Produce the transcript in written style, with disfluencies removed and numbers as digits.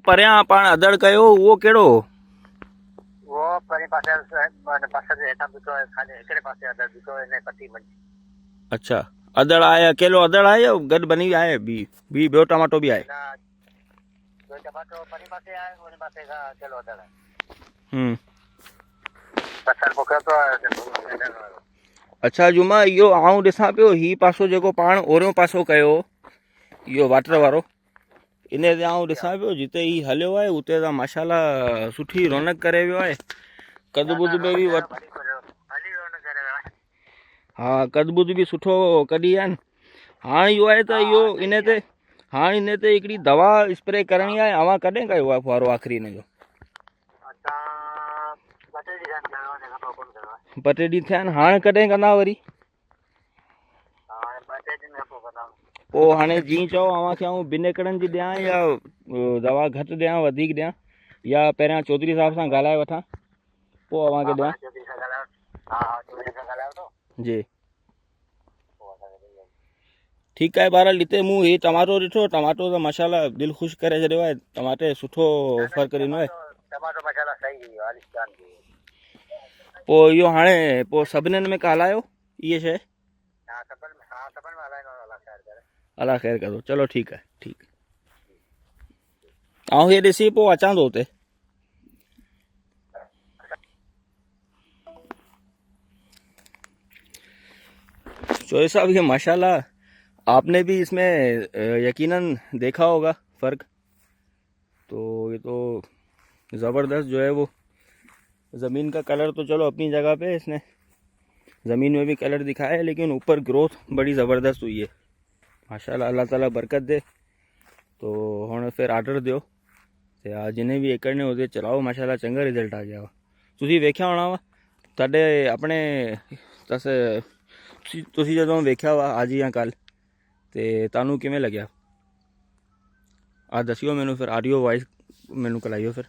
परियां पाण अदड़ कयो उहो कहिड़ो? वो परी पासे बस जे हेठां बीठो आहे, खाली हिकिड़े पासे अदर बीठो आहे, इन पटी मंझि। अच्छा, अदड़ आहे, अकेलो अदड़ आहे या गॾु बनी आहे? ॿी ॿियो टमाटो बि आहे? जो टमाटो परी पासे आहे, उन पासे खां अकेलो अदर आहे। बसर पोखियो तो आहे। अच्छा जुमा, इहो आउं ॾिसां पियो हीउ पासो जेको पाण ओरियों पासो कयो, इहो वाटर वारो, इन ते आउं ॾिसां पियो जिते ही हलियो आहे उते त माशाल्लाह सुठी रौनक करे वियो आहे। कद बुद में बि हाँ, कद बुद बि सुठो कढी आहिनि। हाणे इहो आहे त इहो इन ते हाणे इन ते हिकिड़ी दवा स्प्रे करणी आहे। अवां कॾहिं कयो आहे फुआरो आख़िरी हिन जो? ॿ टे ॾींहं थिया आहिनि। हाणे कॾहिं कंदा वरी? पोइ हाणे जीअं चओ अव्हांखे आउं ॿिनि एकड़नि जी ॾियां या दवा घटि ॾियां वधीक ॾियां, या पहिरियां चौधरी साहिब सां ॻाल्हाए वठां पोइ अव्हांखे ॾियां? जी ठीकु आहे। बहरहाल हिते मूं हीउ टमाटो ॾिठो, टमाटो त माशाल्लाह दिलि ख़ुशि करे छॾियो आहे। टमाटे सुठो फ़र्क़ु ॾिनो आहे। पोइ इहो हाणे पोइ सभिनीनि में ॻाल्हायो इहा शइ? अलाह ख़ैर करो। चलो ठीकु आहे, ठीकु। आउं हीअ ॾिसी पोइ अचां थो हुते। चोहे साहब, ये माशाल्लाह आपने भी इसमें यकीनन देखा होगा फ़र्क। तो ये तो ज़बरदस्त जो है वो ज़मीन का कलर तो चलो अपनी जगह पे, इसने ज़मीन में भी कलर दिखाया है, लेकिन ऊपर ग्रोथ बड़ी ज़बरदस्त हुई है माशाल्लाह। अल्लाह ताला बरकत दे। तो हुण फिर आर्डर दियो ते आ जिन्हें भी एकड़ ने उहदे चलाओ, माशाल्लाह चंगा रिजल्ट आ गया वा। तुसीं वेख्या होना वा ਤੁਹਾਡੇ ਆਪਣੇ ਤੁਸੀਂ ਜਦੋਂ ਵੇਖਿਆ ਵਾ ਅੱਜ ਜਾਂ ਕੱਲ, ਤੇ ਤੁਹਾਨੂੰ ਕਿਵੇਂ ਲੱਗਿਆ? ਆ ਦੱਸਿਓ ਮੈਨੂੰ, ਫਿਰ ਆਡੀਓ ਵਾਇਸ ਮੈਨੂੰ ਕਲਾਈਓ ਫਿਰ।